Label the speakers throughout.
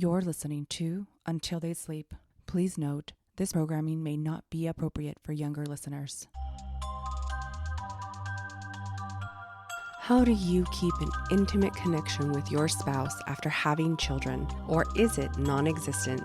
Speaker 1: You're listening to Until They Sleep. Please note, this programming may not be appropriate for younger listeners. How do you keep an intimate connection with your spouse after having children, or is it non-existent?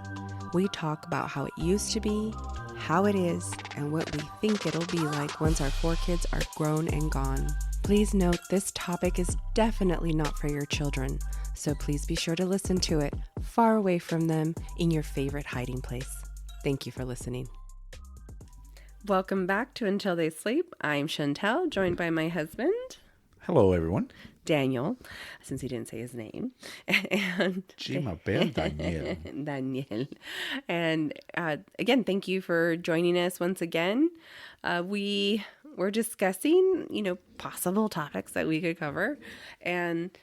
Speaker 1: We talk about how it used to be, how it is, and what we think it'll be like once our 4 kids are grown and gone. Please note this topic is definitely not for your children, so please be sure to listen to it far away from them in your favorite hiding place. Thank you for listening. Welcome back to Until They Sleep. I'm Chantel, joined by my husband.
Speaker 2: Hello, everyone.
Speaker 1: Daniel, since he didn't say his name. And
Speaker 2: my bad, Daniel.
Speaker 1: Daniel. And again, thank you for joining us once again. We're discussing, possible topics that we could cover. And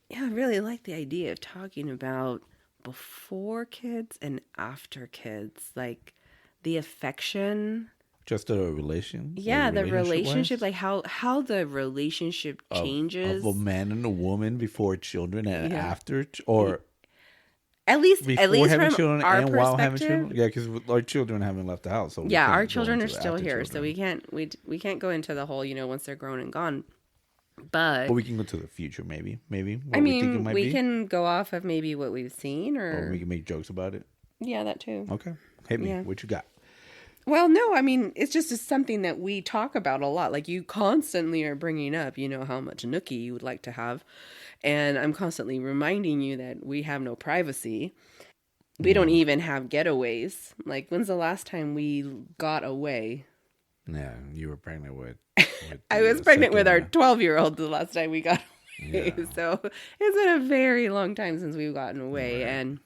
Speaker 1: yeah, I really like the idea of talking about before kids and after kids, like the affection.
Speaker 2: Just a relation?
Speaker 1: Yeah, the relationship, like how the relationship changes.
Speaker 2: Of a man and a woman before children and after, or
Speaker 1: at least
Speaker 2: having
Speaker 1: from
Speaker 2: children
Speaker 1: our
Speaker 2: and
Speaker 1: perspective.
Speaker 2: while having children? Yeah, because our children haven't left the house. So
Speaker 1: yeah, our children are still here,
Speaker 2: children.
Speaker 1: so we can't go into the whole, once they're grown and gone. But
Speaker 2: we can go to the future, maybe.
Speaker 1: We can go off of maybe what we've seen, or
Speaker 2: we can make jokes about it.
Speaker 1: Yeah, that too.
Speaker 2: Okay, hit me.
Speaker 1: Yeah.
Speaker 2: What you got?
Speaker 1: Well, no, it's just something that we talk about a lot. Like, you constantly are bringing up, how much nookie you would like to have. And I'm constantly reminding you that we have no privacy. We don't even have getaways. Like, when's the last time we got away?
Speaker 2: Yeah, you were pregnant with
Speaker 1: I was pregnant with our 12-year-old the last time we got away. Yeah. So it's been a very long time since we've gotten away. Right. And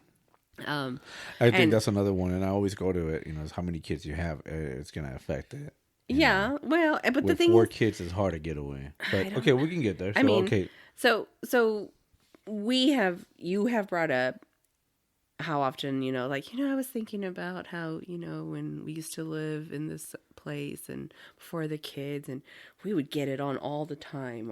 Speaker 2: I think that's another one, and I always go to it. Is how many kids you have. It's gonna affect it.
Speaker 1: Yeah, well, but
Speaker 2: with
Speaker 1: the thing
Speaker 2: 4 kids is hard to get away. But okay, we can get there. So,
Speaker 1: So you have brought up how often I was thinking about how when we used to live in this place and before the kids, and we would get it on all the time,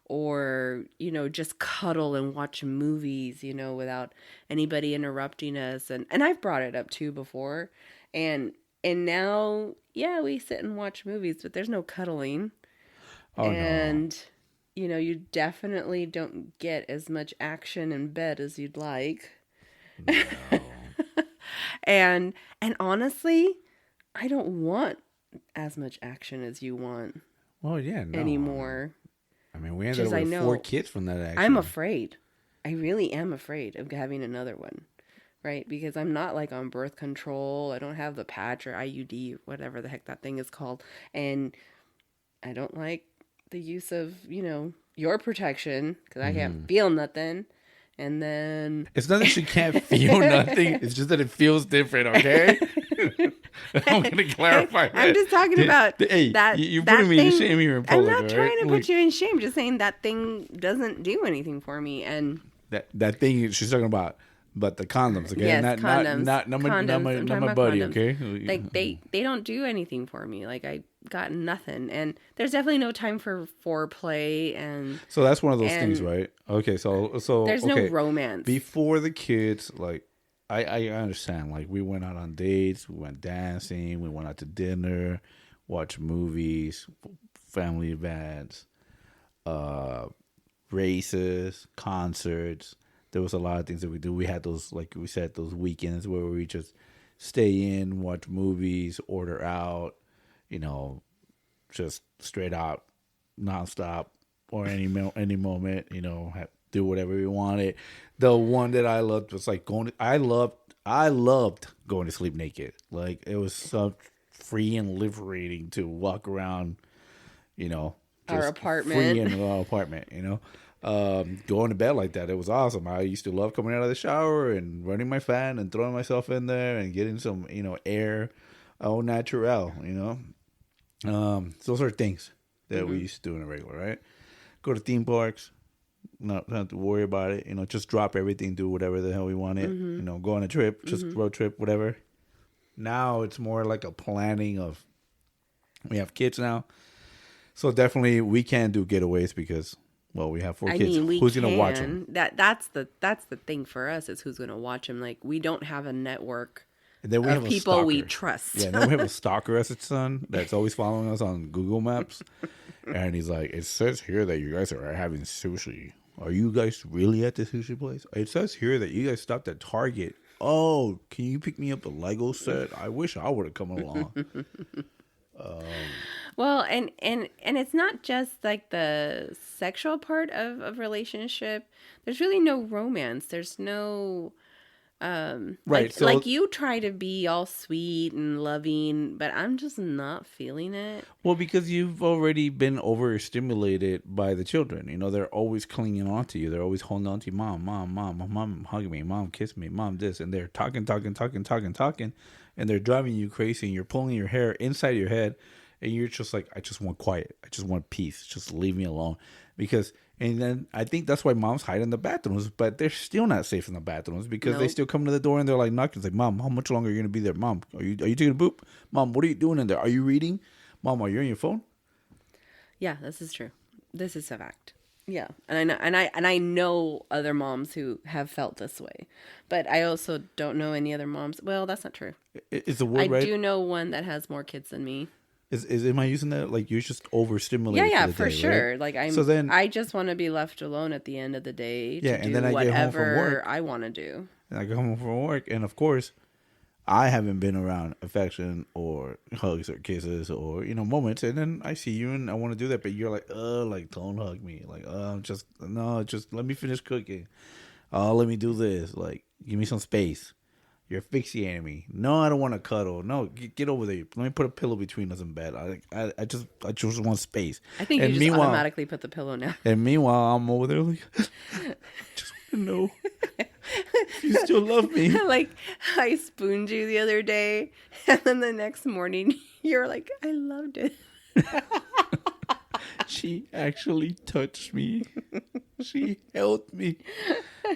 Speaker 1: or just cuddle and watch movies, without anybody interrupting us. And I've brought it up too before. And now, yeah, we sit and watch movies, but there's no cuddling.
Speaker 2: Oh,
Speaker 1: and, no. You definitely don't get as much action in bed as you'd like.
Speaker 2: No.
Speaker 1: And honestly, I don't want as much action as you want.
Speaker 2: Well, yeah, no.
Speaker 1: Anymore.
Speaker 2: We ended up with 4 kids from that action.
Speaker 1: I'm afraid. I really am afraid of having another one, right? Because I'm not like on birth control. I don't have the patch or IUD, or whatever the heck that thing is called. And I don't like the use of, your protection, because I can't feel nothing. And then...
Speaker 2: It's not that you can't feel nothing. It's just that it feels different, okay? I'm going to clarify that.
Speaker 1: I'm just talking about that.
Speaker 2: You're putting me in shame here in public.
Speaker 1: I'm not trying to put you in shame. Just saying that thing doesn't do anything for me. And
Speaker 2: that thing she's talking about the condoms, okay?
Speaker 1: Yes, condoms.
Speaker 2: Not my buddy,
Speaker 1: condoms.
Speaker 2: Okay?
Speaker 1: Like they don't do anything for me. Like, I got nothing. And there's definitely no time for foreplay. And
Speaker 2: so that's one of those things, right? Okay, so
Speaker 1: there's no romance
Speaker 2: before the kids. Like, I understand. Like, we went out on dates, we went dancing, we went out to dinner, watched movies, family events, races, concerts. There was a lot of things that we do. We had those, like we said, those weekends where we just stay in, watch movies, order out, just straight out, nonstop, or any moment, do whatever we wanted. The one that I loved was like I loved going to sleep naked. Like, it was so free and liberating to walk around,
Speaker 1: our apartment,
Speaker 2: free in our apartment, going to bed like that. It was awesome. I used to love coming out of the shower and running my fan and throwing myself in there and getting some, air, au naturel, those are things that we used to do in a regular, right? Go to theme parks, not have to worry about it, just drop everything, do whatever the hell we wanted, go on a trip, just road trip, whatever. Now it's more like a planning of, we have kids now. So definitely we can't do getaways because Well, we have four
Speaker 1: I
Speaker 2: kids.
Speaker 1: mean, we
Speaker 2: Who's
Speaker 1: can.
Speaker 2: gonna watch them?
Speaker 1: That's the thing for us is who's going to watch them. Like we don't have a network
Speaker 2: And then we
Speaker 1: of
Speaker 2: have a
Speaker 1: people
Speaker 2: stalker.
Speaker 1: we trust.
Speaker 2: Yeah, and then we have a stalker as its son that's always following us on Google Maps. And he's like, it says here that you guys are having sushi. Are you guys really at the sushi place? It says here that you guys stopped at Target. Oh, can you pick me up a Lego set? I wish I would have come along.
Speaker 1: Well, and it's not just like the sexual part of relationship. There's really no romance. There's no
Speaker 2: Right.
Speaker 1: like,
Speaker 2: So
Speaker 1: like you try to be all sweet and loving, but I'm just not feeling it.
Speaker 2: well, because you've already been overstimulated by the children. You know, they're always clinging on to you. They're always holding on to you. Mom, hug me. Mom, kiss me. Mom, this. And they're talking. And they're driving you crazy. And you're pulling your hair inside your head. And you're just like, I just want quiet. I just want peace. Just leave me alone. And then I think that's why moms hide in the bathrooms. But they're still not safe in the bathrooms because they
Speaker 1: Nope.
Speaker 2: still come to the door and they're like knocking. It's like, Mom, how much longer are you going to be there? Mom, are you taking a poop? Mom, what are you doing in there? Are you reading? Mom, are you on your phone?
Speaker 1: Yeah, this is true. This is a fact. Yeah, and I know, and I know other moms who have felt this way, but I also don't know any other moms. Well, that's not true.
Speaker 2: Is the word
Speaker 1: I
Speaker 2: right?
Speaker 1: do know one that has more kids than me.
Speaker 2: Is am I using that? Like you're just overstimulated.
Speaker 1: Yeah,
Speaker 2: for the
Speaker 1: for
Speaker 2: day,
Speaker 1: sure.
Speaker 2: right?
Speaker 1: Like
Speaker 2: So then,
Speaker 1: I just want to be left alone at the end of the day to
Speaker 2: Yeah,
Speaker 1: do
Speaker 2: and then I get home from
Speaker 1: whatever
Speaker 2: work.
Speaker 1: I want to do.
Speaker 2: and I go home from work, and of course, I haven't been around affection or hugs or kisses or moments, and then I see you and I want to do that, but you're like don't hug me, just let me finish cooking, let me do this, like give me some space. You're asphyxiating me. No, I don't want to cuddle. No, get over there. Let me put a pillow between us in bed. I just want space.
Speaker 1: I think
Speaker 2: And
Speaker 1: you just automatically put the pillow down.
Speaker 2: And meanwhile, I'm over there like, just want to know if you still love me.
Speaker 1: Like I spooned you the other day, and then the next morning you're like, I loved it.
Speaker 2: She actually touched me. She held me.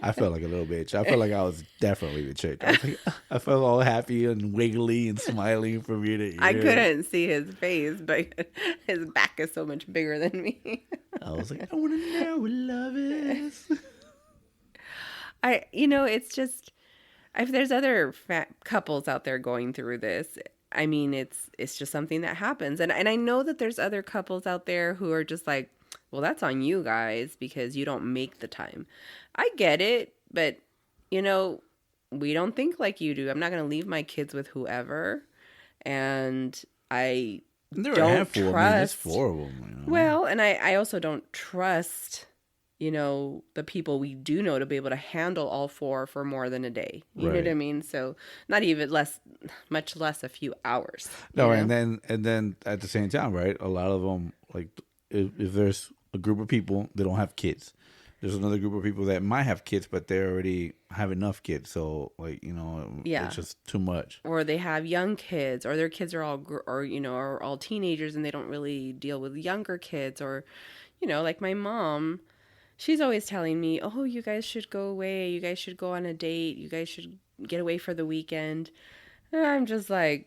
Speaker 2: I felt like a little bitch. I felt like I was definitely the chick. I felt all happy and wiggly and smiling from ear to ear.
Speaker 1: I couldn't see his face, but his back is so much bigger than me.
Speaker 2: I was like, I want to know what love is.
Speaker 1: It's just, if there's other couples out there going through this, I mean, it's just something that happens. And I know that there's other couples out there who are just like, well, that's on you guys because you don't make the time. I get it, but, we don't think like you do. I'm not going to leave my kids with whoever. And I
Speaker 2: There
Speaker 1: don't
Speaker 2: are a handful.
Speaker 1: trust.
Speaker 2: I mean, there's 4 of them.
Speaker 1: Well, and I also don't trust, the people we do know to be able to handle all 4 for more than a day. You know what I
Speaker 2: Right.
Speaker 1: mean? So not even much less a few hours.
Speaker 2: No,
Speaker 1: you know?
Speaker 2: and then at the same time, right? A lot of them, like, if there's a group of people that don't have kids, there's another group of people that might have kids, but they already have enough kids. So, like,
Speaker 1: Yeah.
Speaker 2: it's just too much.
Speaker 1: Or they have young kids, or their kids are all, are all teenagers, and they don't really deal with younger kids. Or, like my mom, she's always telling me, "Oh, you guys should go away. You guys should go on a date. You guys should get away for the weekend." And I'm just like,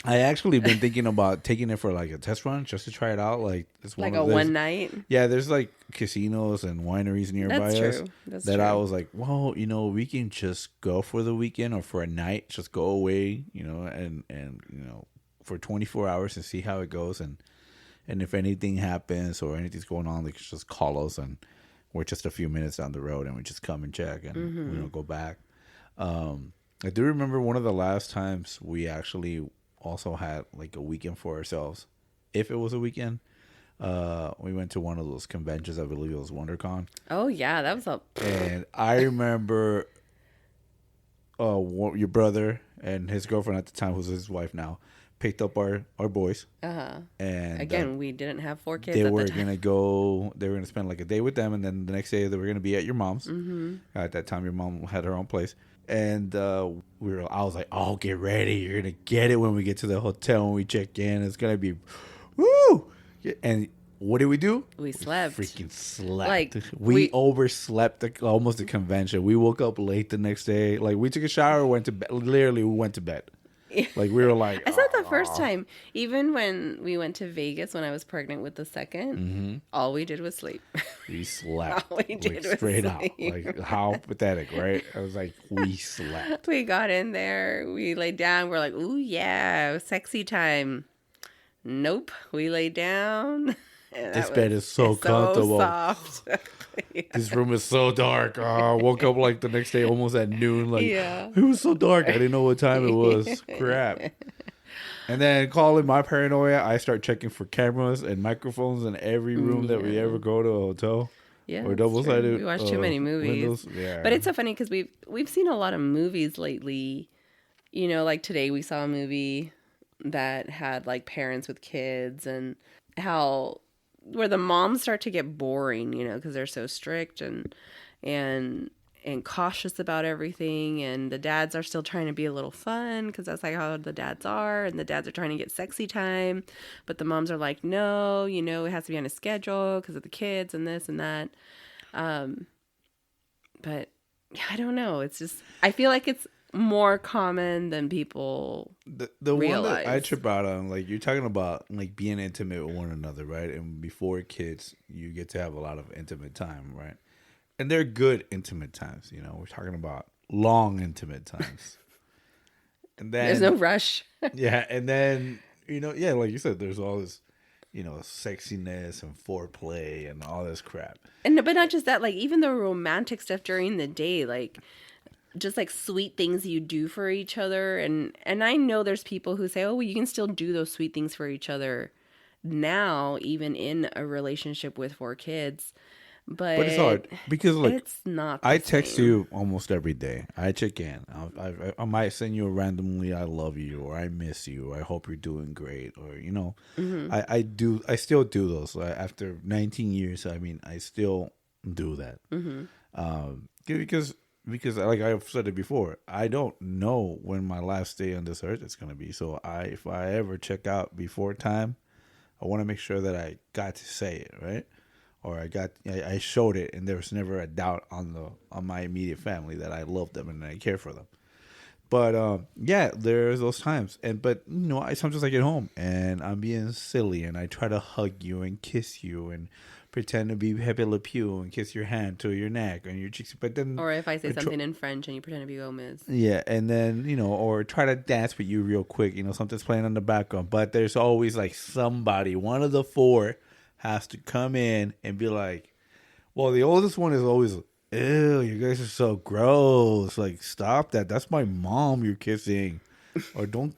Speaker 2: I actually been thinking about taking it for like a test run just to try it out. Like it's
Speaker 1: like
Speaker 2: of
Speaker 1: a
Speaker 2: those-
Speaker 1: one night.
Speaker 2: Yeah, there's like casinos and wineries nearby
Speaker 1: That's
Speaker 2: us.
Speaker 1: true. That's
Speaker 2: that
Speaker 1: true.
Speaker 2: I was like, well, we can just go for the weekend or for a night, just go away, and for 24 hours and see how it goes, and if anything happens or anything's going on, they can just call us, and we're just a few minutes down the road, and we just come and check and go back. I do remember one of the last times we actually also had like a weekend for ourselves. If it was a weekend, we went to one of those conventions. I believe it was WonderCon.
Speaker 1: Oh yeah, that was
Speaker 2: And I remember your brother and his girlfriend at the time, who's his wife now, picked up our boys. And
Speaker 1: again, we didn't have 4 kids.
Speaker 2: they
Speaker 1: at
Speaker 2: were
Speaker 1: the time.
Speaker 2: gonna go. They were gonna spend like a day with them, and then the next day they were gonna be at your mom's. Mm-hmm. At that time, your mom had her own place, and I was like, "Oh, get ready! You're gonna get it when we get to the hotel when we check in. It's gonna be, woo!" And what did we do?
Speaker 1: We slept.
Speaker 2: Freaking slept.
Speaker 1: Like,
Speaker 2: we overslept almost the convention. We woke up late the next day. Like we took a shower, went to bed. Literally, we went to bed. Like we were like,
Speaker 1: It's not the first time. Even when we went to Vegas when I was pregnant with the second, all we did was sleep.
Speaker 2: we slept.
Speaker 1: All we did
Speaker 2: Like
Speaker 1: was
Speaker 2: straight out.
Speaker 1: sleep.
Speaker 2: Like how pathetic, right? I was like, we slept.
Speaker 1: We got in there, we laid down, we're like, ooh, yeah, sexy time. Nope, we laid down. And
Speaker 2: This bed is so comfortable.
Speaker 1: Soft. Yeah.
Speaker 2: This room is so dark. I woke up like the next day almost at noon. Like,
Speaker 1: Yeah.
Speaker 2: it was so dark. I didn't know what time it was. Crap. And then calling my paranoia, I start checking for cameras and microphones in every room that we ever go to a hotel.
Speaker 1: Yeah,
Speaker 2: Or double-sided.
Speaker 1: We watch too many movies.
Speaker 2: Windows. Yeah.
Speaker 1: But it's so funny because we've seen a lot of movies lately. You know, like today we saw a movie that had like parents with kids and how where the moms start to get boring, you know, because they're so strict and cautious about everything, and the dads are still trying to be a little fun because that's like how the dads are, and the dads are trying to get sexy time, but the moms are like, no, you know, it has to be on a schedule because of the kids and this and that. But I don't know. It's just I feel like it's more common than people
Speaker 2: the
Speaker 1: realize.
Speaker 2: one that I trip out on, like you're talking about like being intimate with one another, right? And before kids, you get to have a lot of intimate time, right? And they're good intimate times, you know. We're talking about long intimate times. And then
Speaker 1: There's no rush.
Speaker 2: yeah, and then you know, yeah, like you said, there's all this, you know, sexiness and foreplay and all this crap.
Speaker 1: And but not just that, like even the romantic stuff during the day, like just like sweet things you do for each other. And I know there's people who say, oh, well, you can still do those sweet things for each other now, even in a relationship with 4 kids. But
Speaker 2: it's hard because like
Speaker 1: it's not.
Speaker 2: I text
Speaker 1: same.
Speaker 2: you almost every day. I check in. I might send you a randomly "I love you" or "I miss you" or "I hope you're doing great" or you know, I still do those after 19 years. I mean, I still do that because like I've said it before, I don't know when my last day on this earth is going to be. So if I ever check out before time, I want to make sure that I got to say it right. Or I showed it, and there was never a doubt on my immediate family that I love them and I care for them. But yeah, there's those times, but you know, sometimes I get home and I'm being silly, and I try to hug you and kiss you and pretend to be Pepe Le Pew and kiss your hand to your neck and your cheeks. But then,
Speaker 1: or if I say something in French and you pretend to be Gomez.
Speaker 2: Yeah, and then you know, or try to dance with you real quick. You know, something's playing on the background, but there's always like somebody, one of the 4. Has to come in and be like, well, the oldest one is always, ew, you guys are so gross. Like, stop that. That's my mom you're kissing. Or don't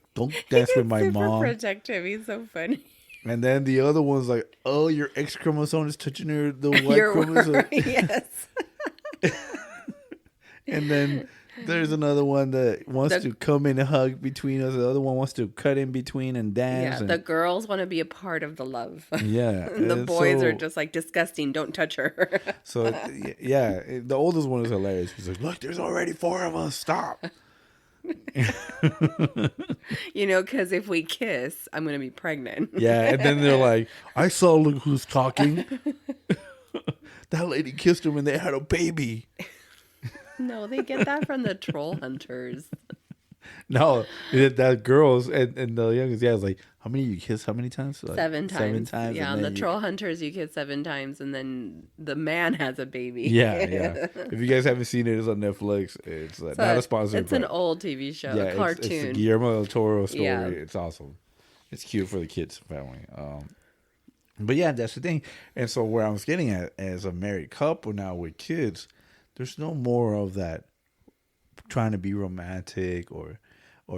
Speaker 2: dance with my mom.
Speaker 1: Super protective. He's so funny.
Speaker 2: And then the other one's like, oh, your X chromosome is touching the Y chromosome.
Speaker 1: Yes.
Speaker 2: And then there's another one that wants to come in and hug between us. The other one wants to cut in between and dance.
Speaker 1: Yeah, the girls want to be a part of the love.
Speaker 2: Yeah.
Speaker 1: And the boys are just like, disgusting, don't touch her.
Speaker 2: So, yeah, the oldest one is hilarious. He's like, look, there's already 4 of us. Stop.
Speaker 1: You know, because if we kiss, I'm going to be pregnant.
Speaker 2: Yeah, and then they're like, I saw look who's talking. That lady kissed him and they had a baby.
Speaker 1: No, they get that from the troll hunters.
Speaker 2: No, that girls and the youngest, yeah, it's like, how many you kiss? How many times? Like,
Speaker 1: 7 times.
Speaker 2: 7 times.
Speaker 1: Yeah, on the troll hunters, you kiss 7 times, and then the man has a baby.
Speaker 2: Yeah. If you guys haven't seen it, it's on Netflix. It's not a sponsor.
Speaker 1: It's an old TV show, a cartoon.
Speaker 2: It's a Guillermo del Toro story.
Speaker 1: Yeah.
Speaker 2: It's awesome. It's cute for the kids family. But yeah, that's the thing. And so where I was getting at, as a married couple now with kids, there's no more of that trying to be romantic or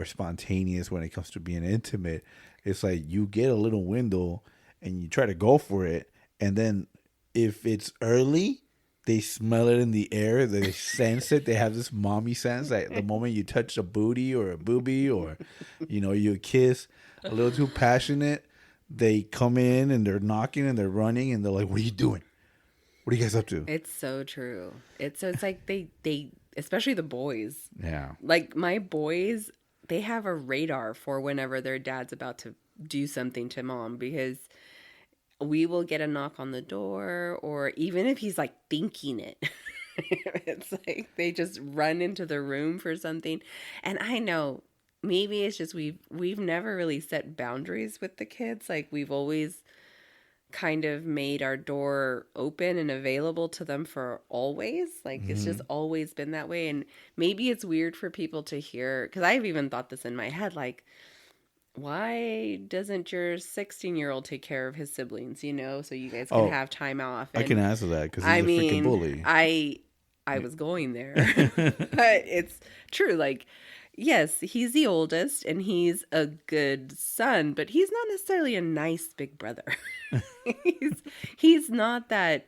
Speaker 2: spontaneous when it comes to being intimate. It's like you get a little window and you try to go for it, and then if it's early, they smell it in the air, they sense it, they have this mommy sense that the moment you touch a booty or a boobie or you know, you kiss a little too passionate, they come in and they're knocking and they're running and they're like, what are you doing? What are you guys up to?
Speaker 1: It's so true. It's like they especially the boys.
Speaker 2: Yeah.
Speaker 1: Like my boys, they have a radar for whenever their dad's about to do something to mom, because we will get a knock on the door, or even if he's like thinking it, it's like they just run into the room for something. And I know maybe it's just we've never really set boundaries with the kids. Like we've always kind of made our door open and available to them for always. Like it's just always been that way. And maybe it's weird for people to hear, because I've even thought this in my head, like, why doesn't your 16-year-old take care of his siblings, so you guys can have time off?
Speaker 2: And I can answer that because he's a freaking bully.
Speaker 1: I was going there, but it's true. Like, yes, he's the oldest and he's a good son, but he's not necessarily a nice big brother. he's not that,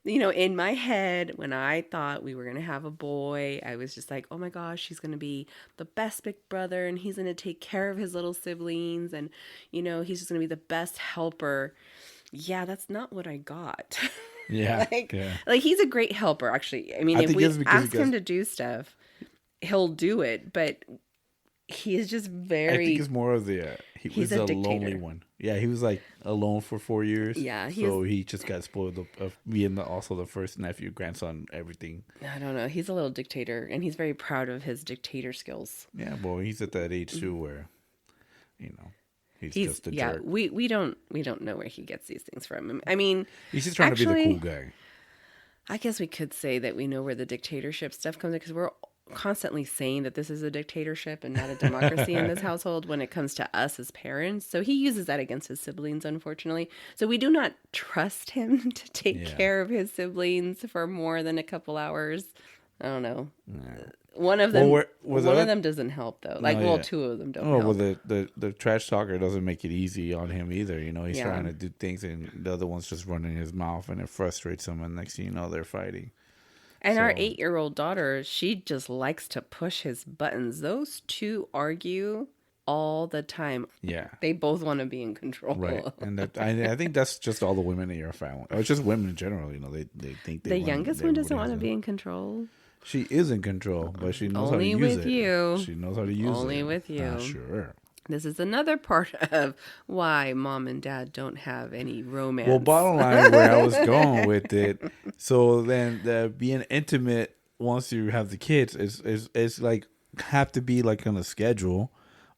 Speaker 1: in my head, when I thought we were going to have a boy, I was just like, oh my gosh, he's going to be the best big brother and he's going to take care of his little siblings and, he's just going to be the best helper. Yeah, that's not what I got.
Speaker 2: Yeah.
Speaker 1: Like he's a great helper, actually. I mean, if we ask him to do stuff, he'll do it, but he is just very...
Speaker 2: I think it's more of the... he was a lonely one. Yeah, he was like alone for 4 years.
Speaker 1: Yeah.
Speaker 2: So he just got spoiled of being also the first nephew, grandson, everything.
Speaker 1: I don't know. He's a little dictator, and he's very proud of his dictator skills.
Speaker 2: Yeah, well, he's at that age too where, he's just a jerk.
Speaker 1: We don't know where he gets these things from. I mean...
Speaker 2: He's just trying to be the cool guy.
Speaker 1: I guess we could say that we know where the dictatorship stuff comes in, because we're constantly saying that this is a dictatorship and not a democracy in this household when it comes to us as parents. So he uses that against his siblings, unfortunately. So we do not trust him to take care of his siblings for more than a couple hours. I don't know. Yeah. One of them of them doesn't help though. Like, two of them don't help.
Speaker 2: Well, the trash talker doesn't make it easy on him either. He's trying to do things and the other one's just running his mouth and it frustrates him. And next thing you know, they're fighting.
Speaker 1: And our 8-year-old daughter, she just likes to push his buttons. Those two argue all the time.
Speaker 2: Yeah.
Speaker 1: They both want to be in control.
Speaker 2: Right. And I think that's just all the women in your family. Or it's just women in general, they think
Speaker 1: the youngest one doesn't want to be in control.
Speaker 2: She is in control, but she knows how to use it.
Speaker 1: Only with you.
Speaker 2: She knows how to use it.
Speaker 1: Only with you.
Speaker 2: Sure.
Speaker 1: This is another part of why mom and dad don't have any romance.
Speaker 2: Well, bottom line, where I was going with it, so then being intimate once you have the kids is like have to be like on a schedule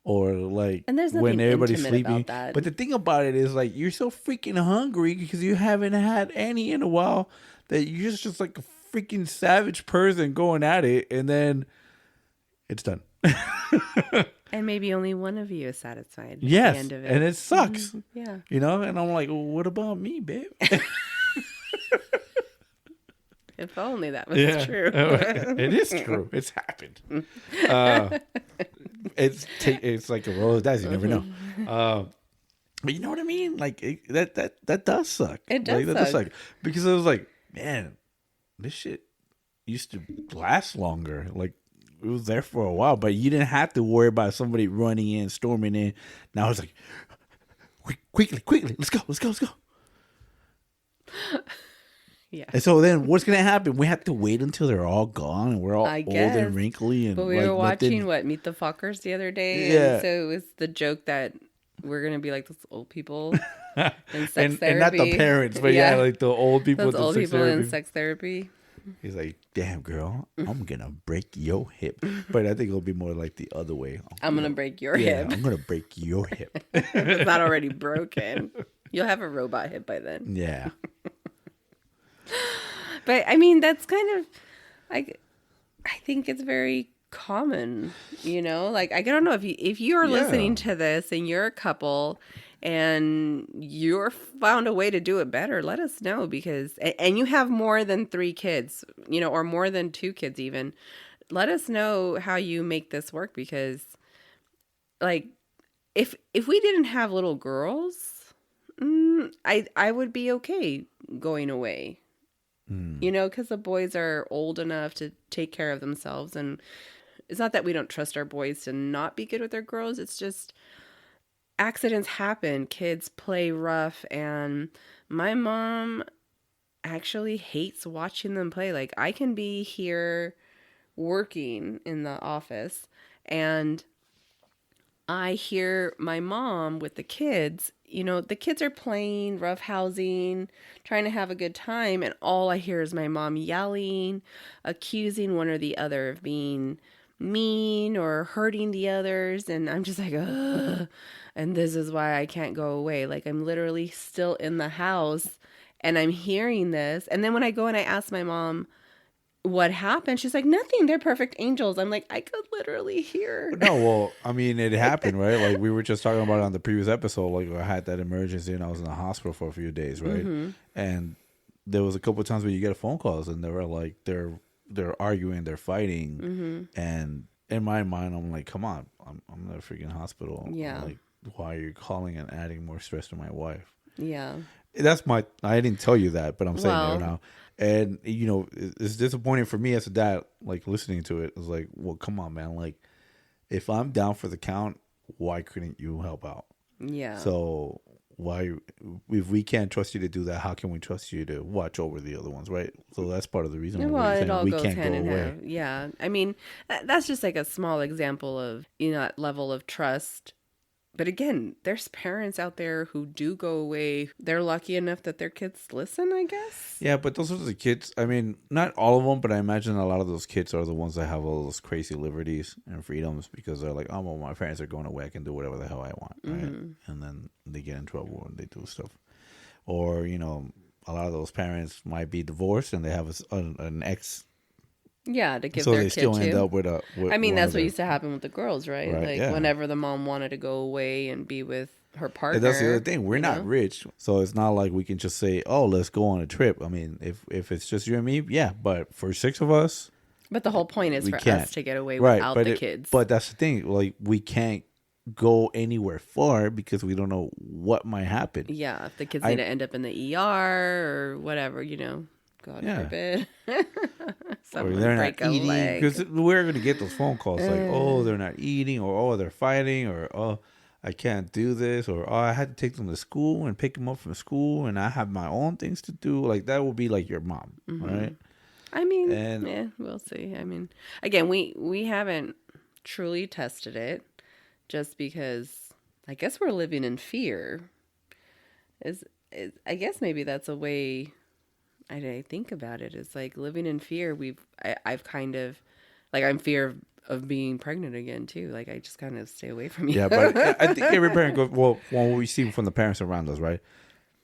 Speaker 2: or like
Speaker 1: and there's
Speaker 2: when everybody's sleeping.
Speaker 1: About that.
Speaker 2: But the thing about it is like you're so freaking hungry because you haven't had any in a while that you're just like a freaking savage person going at it, and then it's done.
Speaker 1: And maybe only one of you is satisfied.
Speaker 2: Yes,
Speaker 1: at the end of it.
Speaker 2: And it sucks.
Speaker 1: Yeah,
Speaker 2: and I'm like, well, what about me, babe?
Speaker 1: If only that was true.
Speaker 2: It is true. It's happened. It's like a roll of dice. You never know. But you know what I mean? Like that does suck.
Speaker 1: It does suck.
Speaker 2: That does suck. Because I was like, man, this shit used to last longer. Like it was there for a while, but you didn't have to worry about somebody running in, storming in. Now it's like, quickly, let's go.
Speaker 1: Yeah.
Speaker 2: And so then what's going to happen? We have to wait until they're all gone and we're all old and wrinkly. And
Speaker 1: but we were watching, Meet the Fockers the other day.
Speaker 2: Yeah.
Speaker 1: And so it was the joke that we're going to be like those old people in sex therapy.
Speaker 2: And not the parents, but like the old people.
Speaker 1: Those old people in sex therapy.
Speaker 2: He's like, damn, girl, I'm going to break your hip. But I think it'll be more like the other way.
Speaker 1: I'm going to break your hip.
Speaker 2: I'm going to break your hip.
Speaker 1: It's not already broken. You'll have a robot hip by then.
Speaker 2: Yeah.
Speaker 1: But I mean, that's kind of, I think it's very common, like, I don't know if you're listening to this and you're a couple and you're found a way to do it better, let us know, because, and you have more than 3 kids, or more than 2 kids even, let us know how you make this work, because like, if we didn't have little girls, I would be okay going away. Because the boys are old enough to take care of themselves. And it's not that we don't trust our boys to not be good with their girls. It's just accidents happen. Kids play rough. And my mom actually hates watching them play. Like, I can be here working in the office and I hear my mom with the kids, the kids are playing, roughhousing, trying to have a good time. And all I hear is my mom yelling, accusing one or the other of being mean or hurting the others. And I'm just like, ugh. And this is why I can't go away. Like, I'm literally still in the house and I'm hearing this. And then when I go and I ask my mom what happened, she's like, nothing. They're perfect angels. I'm like, I could literally hear.
Speaker 2: No, well, I mean, it happened, right? Like we were just talking about it on the previous episode. Like I had that emergency and I was in the hospital for a few days, right? And there was a couple of times where you get phone calls and they were like, they're arguing, they're fighting, and in my mind, I'm like, come on, I'm in a freaking hospital.
Speaker 1: Yeah.
Speaker 2: Like, why are you calling and adding more stress to my wife?
Speaker 1: Yeah.
Speaker 2: I didn't tell you that, but I'm saying
Speaker 1: Well,
Speaker 2: it now. And, you know, it's disappointing for me as a dad, like listening to it. It's like, well, come on, man. Like, if I'm down for the count, why couldn't you help out?
Speaker 1: Yeah.
Speaker 2: So why, if we can't trust you to do that, how can we trust you to watch over the other ones, right? So that's part of the reason
Speaker 1: Well,
Speaker 2: why
Speaker 1: it all
Speaker 2: we
Speaker 1: goes
Speaker 2: can't
Speaker 1: hand
Speaker 2: go
Speaker 1: in
Speaker 2: away.
Speaker 1: hand. Yeah. I mean, that's just like a small example of, that level of trust. But again, there's parents out there who do go away. They're lucky enough that their kids listen, I guess.
Speaker 2: Yeah, but those are the kids. I mean, not all of them, but I imagine a lot of those kids are the ones that have all those crazy liberties and freedoms because they're like, oh, well, my parents are going away. I can do whatever the hell I want, right? And then they get in trouble when they do stuff. Or, you know, a lot of those parents might be divorced and they have an ex.
Speaker 1: Yeah, to give
Speaker 2: So
Speaker 1: their
Speaker 2: they
Speaker 1: kid
Speaker 2: still end
Speaker 1: to.
Speaker 2: up with a. With
Speaker 1: I mean,
Speaker 2: one
Speaker 1: that's
Speaker 2: of
Speaker 1: what
Speaker 2: their-
Speaker 1: used to happen with the girls, right?
Speaker 2: Right,
Speaker 1: Like
Speaker 2: yeah.
Speaker 1: whenever the mom wanted to go away and be with her partner.
Speaker 2: And that's the other thing. We're
Speaker 1: you
Speaker 2: not
Speaker 1: know?
Speaker 2: rich, so it's not like we can just say, "Oh, let's go on a trip." I mean, if it's just you and me, yeah. But for 6 of us,
Speaker 1: But the whole point is
Speaker 2: we
Speaker 1: for
Speaker 2: can't.
Speaker 1: us to get away
Speaker 2: Right,
Speaker 1: without the kids.
Speaker 2: But that's the thing. Like, we can't go anywhere far because we don't know what might happen.
Speaker 1: Yeah, if the kids need to end up in the ER or whatever, God
Speaker 2: Yeah.
Speaker 1: forbid.
Speaker 2: Or
Speaker 1: Someone
Speaker 2: they're
Speaker 1: break
Speaker 2: not
Speaker 1: a
Speaker 2: eating,
Speaker 1: leg.
Speaker 2: because we're going to get those phone calls like, oh, they're not eating, or oh, they're fighting, or oh, I can't do this, or oh, I had to take them to school and pick them up from school, and I have my own things to do. Like, that would be like your mom, right?
Speaker 1: I mean,
Speaker 2: And-
Speaker 1: yeah, we'll see. I mean, again, we haven't truly tested it just because I guess we're living in fear. Is I guess maybe that's a way I think about it. It's like living in fear. I've kind of like I'm fear of being pregnant again too. Like I just kind of stay away from you.
Speaker 2: Yeah, but I think every parent goes, well, what we see from the parents around us, right?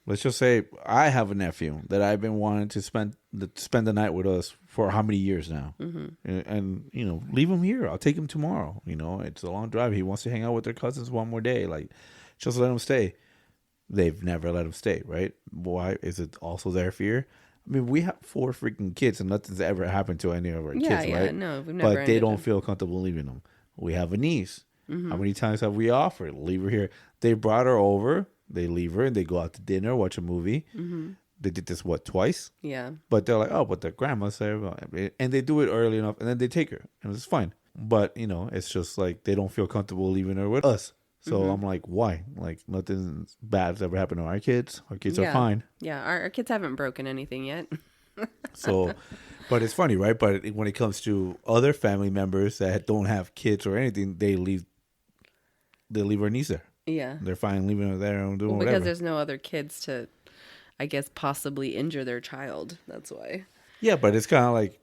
Speaker 2: Let's just say I have a nephew that I've been wanting to spend the night with us for how many years now? And you know, leave him here. I'll take him tomorrow. You know, it's a long drive. He wants to hang out with their cousins one more day. Like, just let him stay. They've never let him stay, right? Why? Is it also their fear? I mean, we have 4 freaking kids, and nothing's ever happened to any of our kids, right?
Speaker 1: No, we've never.
Speaker 2: But they
Speaker 1: ended
Speaker 2: don't
Speaker 1: up-
Speaker 2: feel comfortable leaving them. We have a niece. How many times have we offered leave her here? They brought her over. They leave her and they go out to dinner, watch a movie. They did this twice?
Speaker 1: Yeah.
Speaker 2: But they're like, oh, but their grandma said, and they do it early enough, and then they take her, and it's fine. But you know, it's just like they don't feel comfortable leaving her with us. So I'm like, why? Like, nothing bad's ever happened to our kids. Our kids are
Speaker 1: Yeah.
Speaker 2: fine.
Speaker 1: Yeah, our kids haven't broken anything yet.
Speaker 2: So, but it's funny, right? But when it comes to other family members that don't have kids or anything, they leave our niece there.
Speaker 1: Yeah.
Speaker 2: They're fine leaving her there and doing
Speaker 1: Well, because
Speaker 2: whatever.
Speaker 1: there's no other kids to, I guess, possibly injure their child. That's why.
Speaker 2: Yeah, but it's kind of like,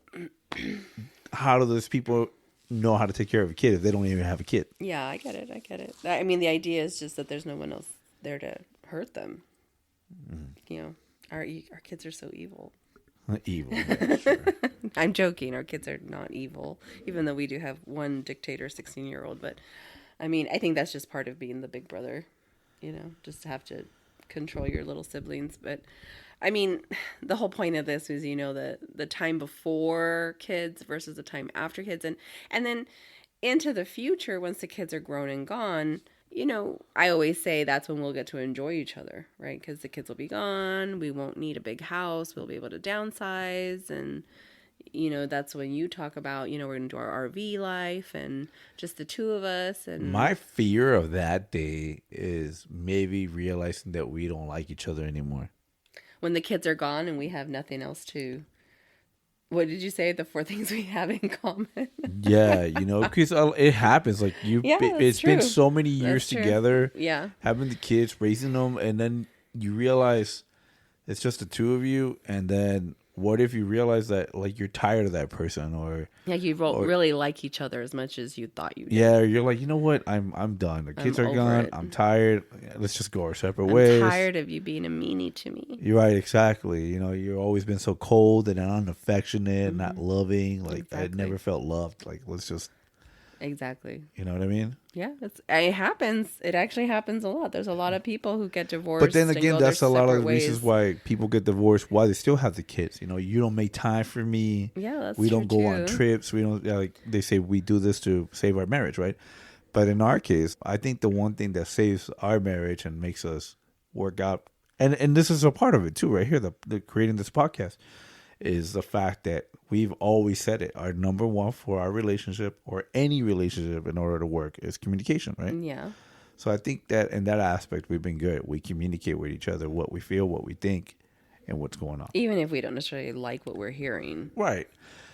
Speaker 2: how do those people know how to take care of a kid if they don't even have a kid?
Speaker 1: Yeah, I get it. I mean, the idea is just that there's no one else there to hurt them. You know, our kids are so evil.
Speaker 2: Evil. Yeah, sure.
Speaker 1: I'm joking. Our kids are not evil, even though we do have one dictator 16-year-old. But I mean, I think that's just part of being the big brother, just to have to control your little siblings. But I mean, the whole point of this is, the time before kids versus the time after kids. And then into the future, once the kids are grown and gone, I always say that's when we'll get to enjoy each other, right? Because the kids will be gone. We won't need a big house. We'll be able to downsize. And, that's when you talk about, we're going to do our RV life and just the two of us. And
Speaker 2: My fear of that day is maybe realizing that we don't like each other anymore.
Speaker 1: when the kids are gone and we have nothing else to... What did you say? The 4 things we have in common?
Speaker 2: Yeah, because it happens. Like
Speaker 1: Yeah, that's
Speaker 2: it's been
Speaker 1: true.
Speaker 2: so many years
Speaker 1: That's true.
Speaker 2: together,
Speaker 1: Yeah.
Speaker 2: having the kids, raising them, and then you realize it's just the two of you. And then what if you realize that like you're tired of that person, or
Speaker 1: Like you don't really like each other as much as you thought you did.
Speaker 2: yeah, you're like, you know what, I'm done. The kids are gone.
Speaker 1: It.
Speaker 2: I'm tired. Let's just go our separate
Speaker 1: I'm
Speaker 2: ways.
Speaker 1: tired of you being a meanie to me.
Speaker 2: You're right, exactly. You know, you've always been so cold and unaffectionate, not loving. Like I never felt loved. Like let's just
Speaker 1: exactly.
Speaker 2: You know what I mean?
Speaker 1: Yeah, it happens. It actually happens a lot. There's a lot of people who get divorced.
Speaker 2: But then again, that's a lot of the reasons why people get divorced. Why they still have the kids. You know, you don't make time for me.
Speaker 1: Yeah, that's
Speaker 2: we don't go
Speaker 1: too.
Speaker 2: on trips. We don't like they say we do this to save our marriage, right? But in our case, I think the one thing that saves our marriage and makes us work out, and this is a part of it too, right here, the creating this podcast, is the fact that we've always said it. Our number one for our relationship or any relationship in order to work is communication, right?
Speaker 1: Yeah.
Speaker 2: So I think that in that aspect, we've been good. We communicate with each other what we feel, what we think, and what's going on.
Speaker 1: Even if we don't necessarily like what we're hearing.
Speaker 2: Right.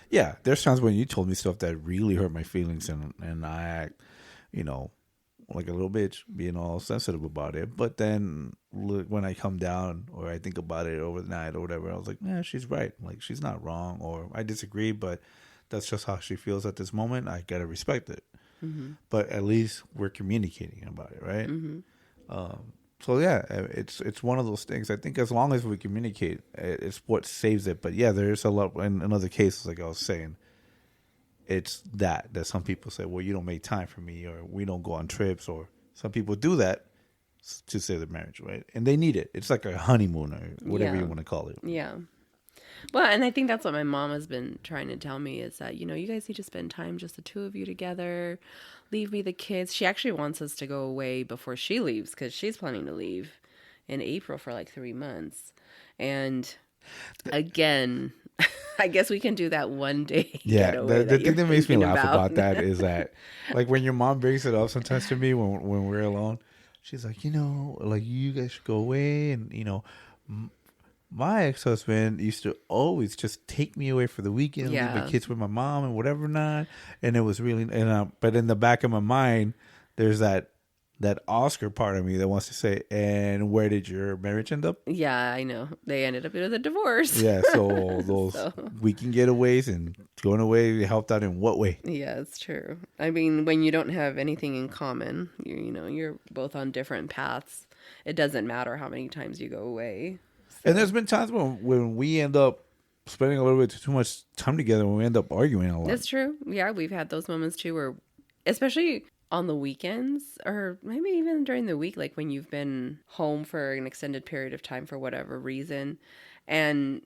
Speaker 2: Yeah. There's times when you told me stuff that really hurt my feelings, and I act, you know, like a little bitch, being all sensitive about it. But then when I come down or I think about it over the night or whatever, I was like, yeah, she's right. Like, she's not wrong, or I disagree, but that's just how she feels at this moment. I got to respect it. Mm-hmm. But at least we're communicating about it, right? Mm-hmm. So, yeah, it's one of those things. I think as long as we communicate, it's what saves it. But, yeah, there's a lot in other cases, like I was saying. It's that some people say, well, you don't make time for me, or we don't go on trips, or some people do that to save their marriage, right? And they need it. It's like a honeymoon or whatever you want to call it.
Speaker 1: Yeah. Well, and I think that's what my mom has been trying to tell me is that, you know, you guys need to spend time, just the two of you together. Leave me the kids. She actually wants us to go away before she leaves because she's planning to leave in April for like 3 months. And again, I guess we can do that one day.
Speaker 2: Yeah, the thing that makes me laugh about that is that, like, when your mom brings it up sometimes to me when we're alone, she's like, you know, like, you guys should go away. And, you know, my ex-husband used to always just take me away for the weekend, leave my kids with my mom and whatever not. And it was really, but in the back of my mind, there's that Oscar part of me that wants to say, and where did your marriage end up?
Speaker 1: Yeah, I know. They ended up with a divorce.
Speaker 2: Yeah, so those weekend getaways and going away helped out in what way?
Speaker 1: Yeah, it's true. I mean, when you don't have anything in common, you're both on different paths. It doesn't matter how many times you go away. So.
Speaker 2: And there's been times when we end up spending a little bit too much time together when we end up arguing a lot.
Speaker 1: That's true. Yeah, we've had those moments too where, especially on the weekends or maybe even during the week, like when you've been home for an extended period of time for whatever reason. And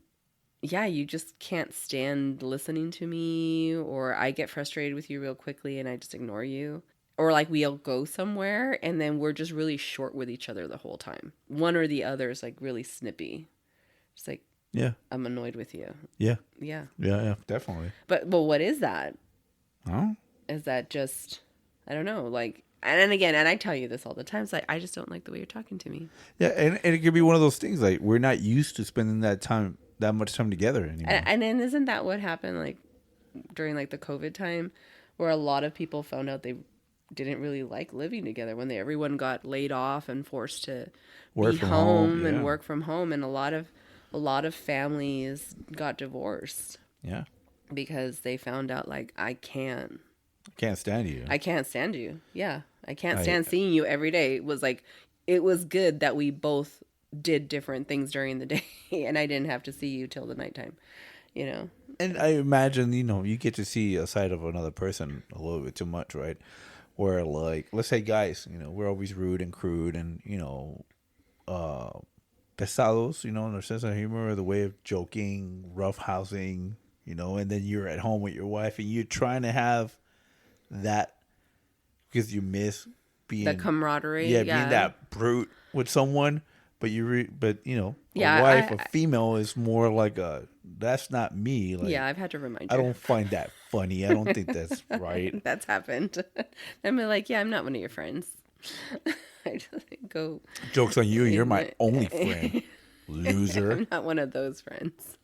Speaker 1: yeah, you just can't stand listening to me, or I get frustrated with you real quickly and I just ignore you. Or like we'll go somewhere and then we're just really short with each other the whole time. One or the other is like really snippy. It's like, yeah, I'm annoyed with you.
Speaker 2: Yeah.
Speaker 1: Yeah.
Speaker 2: Yeah, definitely.
Speaker 1: But what is that?
Speaker 2: Oh.
Speaker 1: Is that just... I don't know, like, and again, and I tell you this all the time, it's like, I just don't like the way you're talking to me.
Speaker 2: Yeah, and it could be one of those things, like, we're not used to spending that much time together anymore.
Speaker 1: And then isn't that what happened, like, during, like, the COVID time, where a lot of people found out they didn't really like living together when everyone got laid off and forced to
Speaker 2: work
Speaker 1: be
Speaker 2: from
Speaker 1: home and work from home, and a lot of families got divorced.
Speaker 2: Yeah.
Speaker 1: Because they found out, like, I can't stand you. I can't stand you. Yeah. I can't stand seeing you every day. It was good that we both did different things during the day and I didn't have to see you till the nighttime, you know?
Speaker 2: And I imagine, you know, you get to see a side of another person a little bit too much, right? Where, like, let's say guys, you know, we're always rude and crude and, you know, pesados, you know, in our sense of humor, the way of joking, roughhousing, you know, and then you're at home with your wife and you're trying to have that because you miss being
Speaker 1: the camaraderie,
Speaker 2: being that brute with someone, but you know,
Speaker 1: a
Speaker 2: wife, a female is more like that's not me. Like,
Speaker 1: yeah, I've had to remind you.
Speaker 2: I don't find that funny. I don't think that's right.
Speaker 1: That's happened. I'm like, yeah, I'm not one of your friends. I just go.
Speaker 2: Joke's on you. You're my only friend, loser.
Speaker 1: I'm not one of those friends.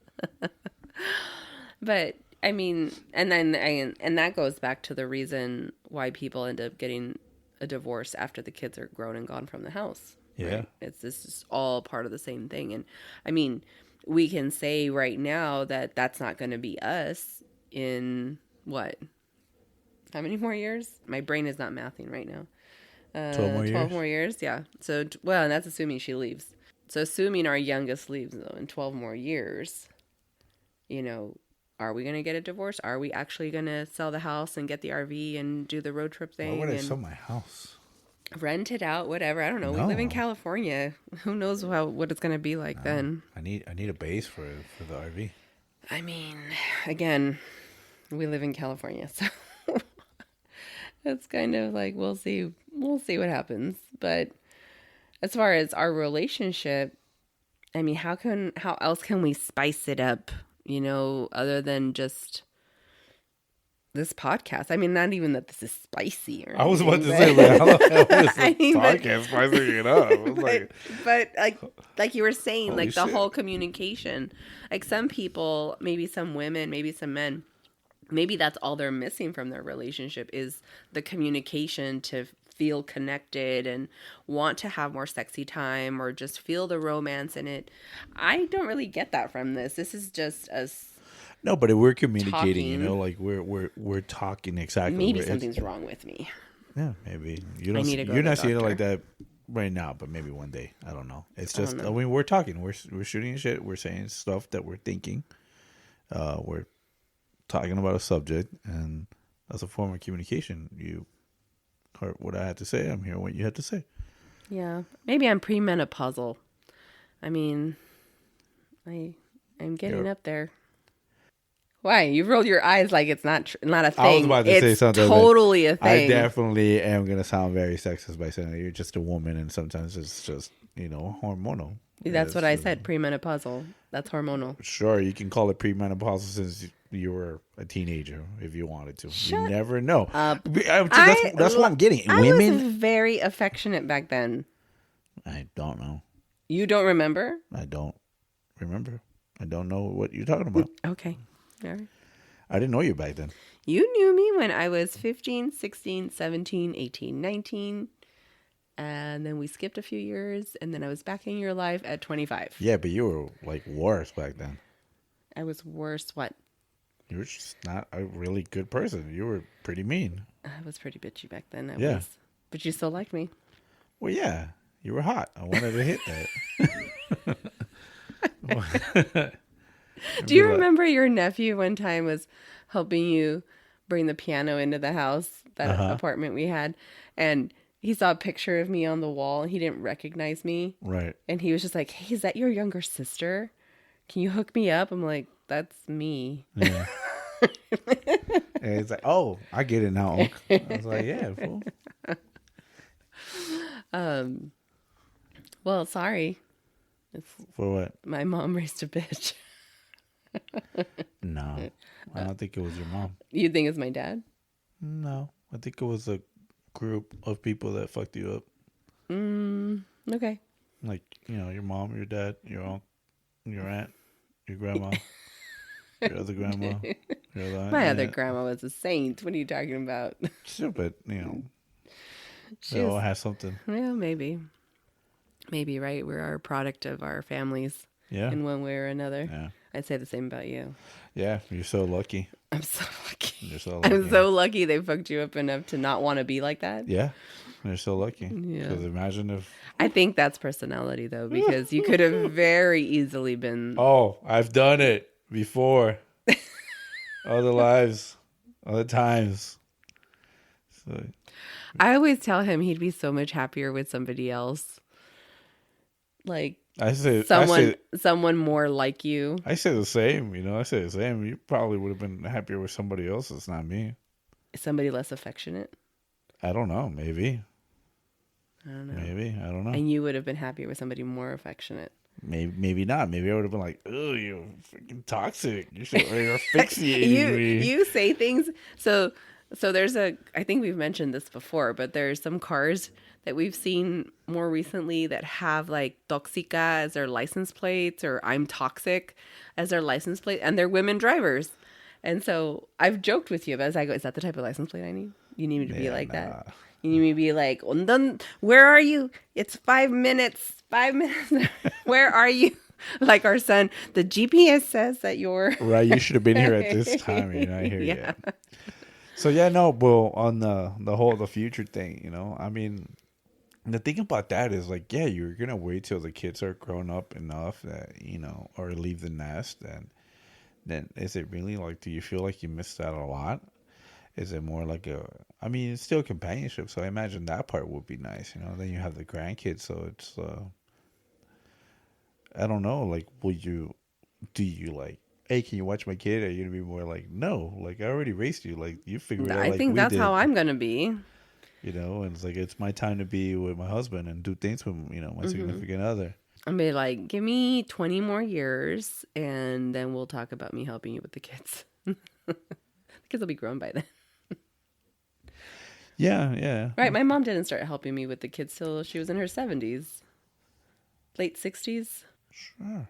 Speaker 1: But. I mean, and that goes back to the reason why people end up getting a divorce after the kids are grown and gone from the house.
Speaker 2: Yeah.
Speaker 1: Right? This is all part of the same thing. And I mean, we can say right now that that's not going to be us in what? How many more years? My brain is not mathing right now.
Speaker 2: 12 more
Speaker 1: 12
Speaker 2: years?
Speaker 1: more years, yeah. So, well, and that's assuming she leaves. So, assuming our youngest leaves, though, in 12 more years, you know, are we going to get a divorce? Are we actually going to sell the house and get the RV and do the road trip
Speaker 2: Why
Speaker 1: thing
Speaker 2: would I
Speaker 1: and
Speaker 2: sell my house?
Speaker 1: rent it out, whatever? I don't know. We live in
Speaker 2: No.
Speaker 1: California. Who knows what it's going to be like then?
Speaker 2: I need a base for the RV.
Speaker 1: I mean, again, we live in California, so it's kind of like we'll see what happens. But as far as our relationship, I mean, how else can we spice it up, you know, other than just this podcast? I mean, not even that this is spicy or anything,
Speaker 2: I was about to say, like, how the hell is the
Speaker 1: I mean,
Speaker 2: podcast spicing it up? I was
Speaker 1: but like you were saying,
Speaker 2: Holy
Speaker 1: like the
Speaker 2: shit.
Speaker 1: whole communication, like some people, maybe some women, maybe some men, maybe that's all they're missing from their relationship is the communication to feel connected and want to have more sexy time or just feel the romance in it. I don't really get that from this. This is just us.
Speaker 2: No, but we're communicating, you
Speaker 1: Talking.
Speaker 2: know, like we're talking exactly.
Speaker 1: Maybe
Speaker 2: It's-
Speaker 1: something's wrong with me.
Speaker 2: Yeah, maybe you don't.
Speaker 1: need to go
Speaker 2: You're
Speaker 1: to the
Speaker 2: not seeing it like
Speaker 1: doctor.
Speaker 2: that right now, but maybe one day. I don't know. It's
Speaker 1: I don't
Speaker 2: just. I
Speaker 1: know.
Speaker 2: mean, we're talking. We're shooting shit. We're saying stuff that we're thinking. We're talking about a subject, and that's a form of communication. You heard what I had to say. I'm hearing what you had to say.
Speaker 1: Yeah, maybe I'm premenopausal. I mean, I'm getting
Speaker 2: You're-
Speaker 1: up there. Why? You rolled your eyes like it's not a thing.
Speaker 2: I was about to
Speaker 1: it's
Speaker 2: say something.
Speaker 1: totally a
Speaker 2: I
Speaker 1: thing.
Speaker 2: definitely am gonna sound very sexist by saying that you're just a woman, and sometimes it's just hormonal.
Speaker 1: That's
Speaker 2: It's
Speaker 1: what I
Speaker 2: just-
Speaker 1: said. Premenopausal. That's hormonal.
Speaker 2: Sure, you can call it premenopausal since you were a teenager if you wanted to.
Speaker 1: Shut
Speaker 2: you never know.
Speaker 1: up.
Speaker 2: That's what I'm getting.
Speaker 1: I
Speaker 2: Women,
Speaker 1: was very affectionate back then.
Speaker 2: I don't know.
Speaker 1: You don't remember?
Speaker 2: I don't remember. I don't know what you're talking about.
Speaker 1: Okay. All right.
Speaker 2: I didn't know you back then.
Speaker 1: You knew me when I was 15, 16, 17, 18, 19. And then we skipped a few years. And then I was back in your life at 25.
Speaker 2: Yeah, but you were like worse back then.
Speaker 1: I was worse. What?
Speaker 2: You were just not a really good person. You were pretty mean.
Speaker 1: I was pretty bitchy back then. I
Speaker 2: Yeah.
Speaker 1: was. But you still liked me.
Speaker 2: Well, yeah, you were hot. I wanted to hit that.
Speaker 1: Do you remember your nephew one time was helping you bring the piano into the house, that apartment we had, and he saw a picture of me on the wall and he didn't recognize me.
Speaker 2: Right.
Speaker 1: And he was just like, "Hey, is that your younger sister? Can you hook me up?" I'm like, "That's me."
Speaker 2: Yeah. And it's like, oh, I get it now. Unc. I was like, yeah, fool.
Speaker 1: Well, sorry.
Speaker 2: For what?
Speaker 1: My mom raised a bitch.
Speaker 2: No, I don't think it was your mom.
Speaker 1: You think it's my dad?
Speaker 2: No, I think it was a group of people that fucked you up.
Speaker 1: Okay.
Speaker 2: Like, your mom, your dad, your uncle, your aunt, your grandma, your other grandma, your other aunt.
Speaker 1: My
Speaker 2: yeah.
Speaker 1: other grandma was a saint. What are you talking about?
Speaker 2: Sure, but, they
Speaker 1: She
Speaker 2: all
Speaker 1: was,
Speaker 2: have something.
Speaker 1: yeah, maybe. Maybe, right? We're a product of our families
Speaker 2: Yeah.
Speaker 1: in one way or another.
Speaker 2: Yeah.
Speaker 1: I'd say the same about you.
Speaker 2: Yeah, you're so lucky.
Speaker 1: I'm so lucky.
Speaker 2: You're so lucky.
Speaker 1: I'm so lucky they fucked you up enough to not want to be like that.
Speaker 2: Yeah, you're so lucky.
Speaker 1: Yeah.
Speaker 2: Because imagine if...
Speaker 1: I think that's personality, though, because you could have very easily been.
Speaker 2: Oh, I've done it before. Other lives, other times. So,
Speaker 1: I always tell him he'd be so much happier with somebody else. Like someone more like you.
Speaker 2: I say the same. I say the same. You probably would have been happier with somebody else. It's not me.
Speaker 1: Somebody less affectionate.
Speaker 2: I don't know. Maybe.
Speaker 1: I don't know.
Speaker 2: Maybe. I don't know.
Speaker 1: And you would have been happier with somebody more affectionate.
Speaker 2: Maybe not. Maybe I would have been like, "Oh, you're freaking toxic. You're asphyxiating me."
Speaker 1: You say things. So there's I think we've mentioned this before, but there's some cars that we've seen more recently that have like Toxica as their license plates or I'm toxic as their license plate, and they're women drivers. And so I've joked with you, but as I go, is that the type of license plate I need? You need me to be like that? You need me to be like, "Undan, where are you? It's 5 minutes. 5 minutes. Where are you?" Like our son, the GPS says that you're
Speaker 2: Right, you should have been here at this time. You're not here yet. So yeah, no, well, on the future thing, I mean, the thing about that is like, yeah, you're gonna wait till the kids are grown up enough that or leave the nest, and then is it really like, do you feel like you missed out a lot? Is it more like I mean, it's still companionship, so I imagine that part would be nice, Then you have the grandkids, so it's, I don't know, like, do you like, hey, can you watch my kid? Or are you gonna be more like, no, like, I already raised you, like, you figure it out
Speaker 1: I
Speaker 2: like
Speaker 1: think
Speaker 2: we
Speaker 1: that's
Speaker 2: did,
Speaker 1: how I'm going to be.
Speaker 2: and it's like, it's my time to be with my husband and do things with, my significant other.
Speaker 1: I'll be like, give me 20 more years and then we'll talk about me helping you with the kids. The kids will be grown by then.
Speaker 2: Yeah.
Speaker 1: Right. My mom didn't start helping me with the kids till she was in her 70s, late 60s.
Speaker 2: Sure.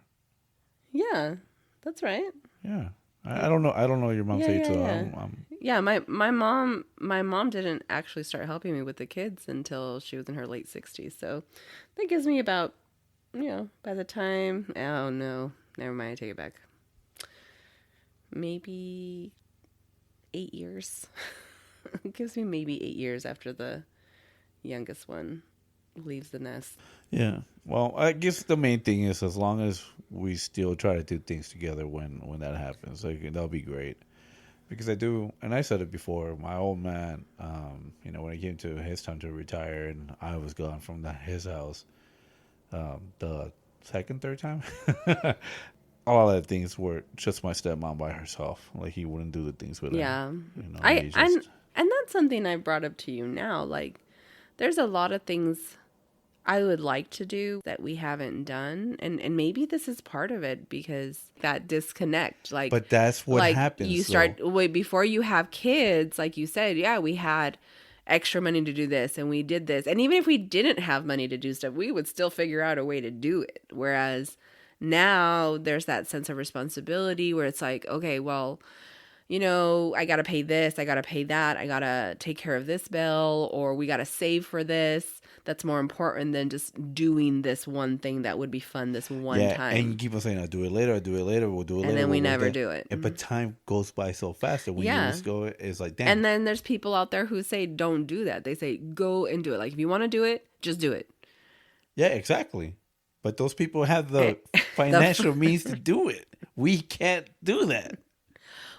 Speaker 1: Yeah, that's right.
Speaker 2: Yeah. I don't know your mom's age, so
Speaker 1: yeah, my mom didn't actually start helping me with the kids until she was in her late 60s. So that gives me about, by the time, oh no, never mind, I take it back. Maybe 8 years. It gives me maybe 8 years after the youngest one leaves the nest.
Speaker 2: Yeah. Well, I guess the main thing is, as long as we still try to do things together when that happens, like, that'll be great. Because I do, and I said it before, my old man, when it came to his time to retire and I was gone from his house, the third time, a lot of the things were just my stepmom by herself. Like, he wouldn't do the things with her.
Speaker 1: Yeah.
Speaker 2: He just...
Speaker 1: And that's something I brought up to you now. Like, there's a lot of things I would like to do that we haven't done. And maybe this is part of it, because that disconnect, like,
Speaker 2: but that's what happens.
Speaker 1: You start, before you have kids, like you said, yeah, we had extra money to do this and we did this. And even if we didn't have money to do stuff, we would still figure out a way to do it. Whereas now there's that sense of responsibility where it's like, okay, well, I got to pay this, I got to pay that, I got to take care of this bill, or we got to save for this. That's more important than just doing this one thing that would be fun this one time.
Speaker 2: And you keep on saying, I'll do it later, we'll do it later.
Speaker 1: And then we never do it.
Speaker 2: But time goes by so fast that when you just go, it's like, damn.
Speaker 1: And then there's people out there who say, don't do that. They say, go and do it. Like, if you want to do it, just do it.
Speaker 2: Yeah, exactly. But those people have the financial means to do it. We can't do that.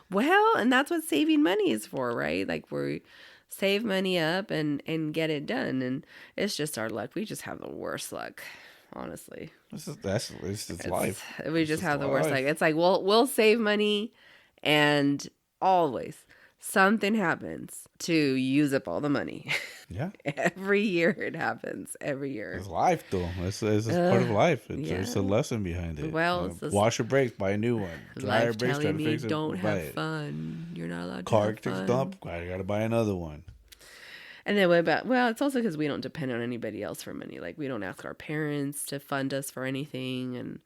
Speaker 1: Well, and that's what saving money is for, right? Like, we save money up and get it done. And it's just our luck. We just have the worst luck, honestly.
Speaker 2: It's just life.
Speaker 1: We just have the worst luck. It's like, we'll save money, and always something happens to use up all the money.
Speaker 2: Yeah.
Speaker 1: Every year it happens. Every year.
Speaker 2: It's life, though. It's part of life. There's a lesson behind it.
Speaker 1: Well,
Speaker 2: wash your brakes, buy a new one. Dry your brakes, try to fix it.
Speaker 1: Don't have fun. You're not allowed to
Speaker 2: Car
Speaker 1: have fun.
Speaker 2: takes a dump. I got to buy another one.
Speaker 1: And then what about? Well, it's also because we don't depend on anybody else for money. Like, we don't ask our parents to fund us for anything, and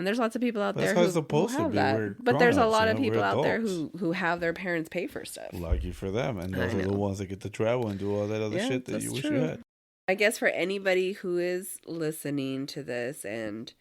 Speaker 1: there's lots of people out there who have that. But there's a lot of people out there who have their parents pay for stuff.
Speaker 2: Lucky for them. And those are the ones that get to travel and do all that other shit that you wish you had.
Speaker 1: I guess for anybody who is listening to this, and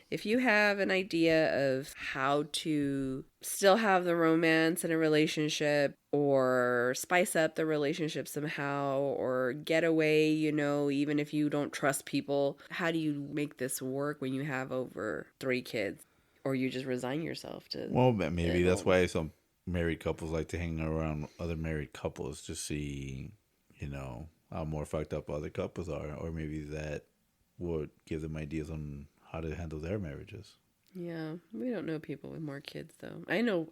Speaker 1: if you have an idea of how to still have the romance in a relationship, or spice up the relationship somehow, or get away, even if you don't trust people, how do you make this work when you have over 3 kids? Or you just resign yourself to...
Speaker 2: Well, maybe that's why some married couples like to hang around other married couples to see, how more fucked up other couples are. Or maybe that would give them ideas on how to handle their marriages.
Speaker 1: Yeah, we don't know people with more kids, though. I know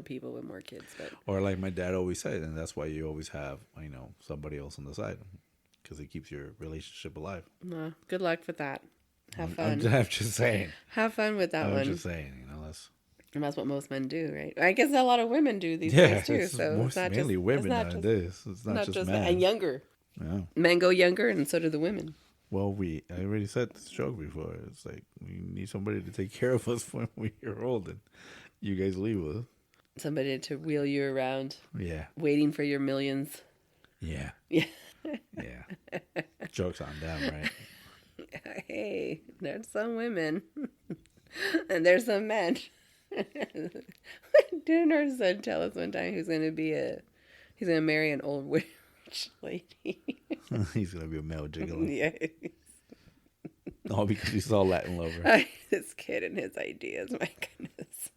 Speaker 1: people with more kids, but... Or
Speaker 2: like my dad always said, and that's why you always have, somebody else on the side, because it keeps your relationship alive.
Speaker 1: Good luck with that. Have fun.
Speaker 2: I'm just saying.
Speaker 1: Have fun with that one.
Speaker 2: I'm just saying,
Speaker 1: And that's what most men do, right? I guess a lot of women do these days, too. So it's not
Speaker 2: mainly
Speaker 1: just,
Speaker 2: women nowadays. It's not just men.
Speaker 1: And younger.
Speaker 2: Yeah.
Speaker 1: Men go younger, and so do the women.
Speaker 2: Well, I already said this joke before. It's like, we need somebody to take care of us when we're old, and you guys leave us.
Speaker 1: Somebody to wheel you around.
Speaker 2: Yeah.
Speaker 1: Waiting for your millions.
Speaker 2: Yeah.
Speaker 1: Yeah.
Speaker 2: Yeah. Joke's on them, right?
Speaker 1: Hey, there's some women. And there's some men. Didn't our son tell us one time he's gonna marry an old witch lady?
Speaker 2: He's gonna be a male gigolo.
Speaker 1: Yeah.
Speaker 2: All because he saw Latin Lover.
Speaker 1: This kid and his ideas, my goodness.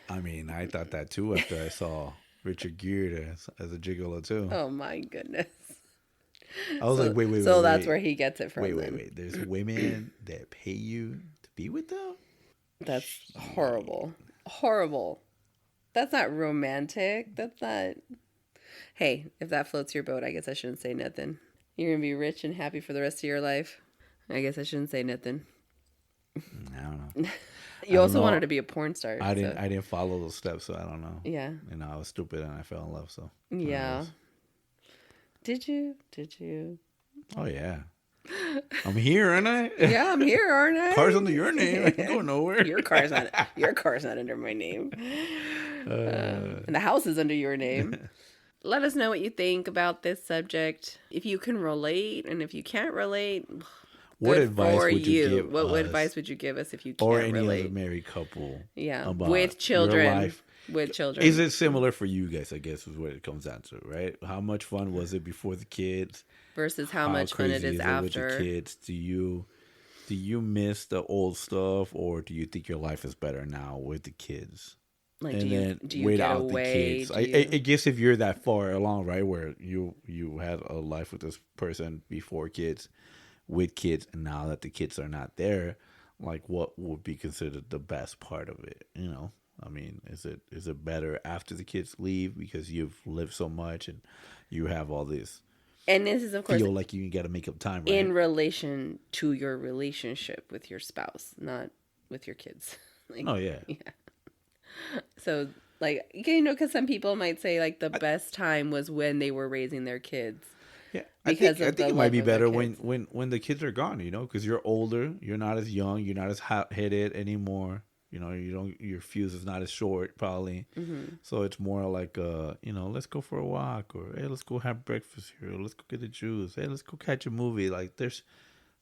Speaker 2: I mean, I thought that too after I saw Richard Gere as a gigolo too.
Speaker 1: Oh my goodness.
Speaker 2: I was like, wait.
Speaker 1: So that's where he gets it from.
Speaker 2: Wait. There's women that pay you to be with them?
Speaker 1: That's horrible. Horrible. That's not romantic. That's not. Hey, if that floats your boat, I guess I shouldn't say nothing. You're going to be rich and happy for the rest of your life. I guess I shouldn't say nothing.
Speaker 2: I don't know.
Speaker 1: You also wanted to be a porn star.
Speaker 2: I didn't follow those steps, so I don't know.
Speaker 1: Yeah.
Speaker 2: You know, I was stupid and I fell in love, so.
Speaker 1: Yeah. Did you?
Speaker 2: Oh, yeah. I'm here, aren't I?
Speaker 1: Yeah, I'm here, aren't I?
Speaker 2: Car's under your name. I can go nowhere.
Speaker 1: Your car's not under my name. And the house is under your name. Let us know what you think about this subject. If you can relate, and if you can't relate,
Speaker 2: what advice would you give
Speaker 1: What
Speaker 2: us?
Speaker 1: advice would you give us if you can't
Speaker 2: or any
Speaker 1: relate?
Speaker 2: other married couple?
Speaker 1: Yeah,
Speaker 2: about
Speaker 1: with children.
Speaker 2: Your life.
Speaker 1: With children.
Speaker 2: Is it similar for you guys? I guess is what it comes down to, right? How much fun was it before the kids?
Speaker 1: Versus how much fun it is after. With your
Speaker 2: kids? Do you miss the old stuff, or do you think your life is better now with the kids?
Speaker 1: Like,
Speaker 2: and
Speaker 1: do you get away?
Speaker 2: I guess if you're that far along, right, where you had a life with this person before kids, with kids, and now that the kids are not there, like what would be considered the best part of it? You know, I mean, is it better after the kids leave because you've lived so much and you have all this?
Speaker 1: And this is, of course,
Speaker 2: feel like you got to make up time, right?
Speaker 1: In relation to your relationship with your spouse, not with your kids. Like,
Speaker 2: oh yeah.
Speaker 1: So, like, you know, because some people might say like the best time was when they were raising their kids.
Speaker 2: Yeah, I think it might be better when the kids are gone. You know, because you're older, you're not as young, you're not as hot headed anymore. You know, your fuse is not as short, probably. Mm-hmm. So it's more like, you know, let's go for a walk, or hey, let's go have breakfast here, or let's go get the juice. Hey, let's go catch a movie. Like there's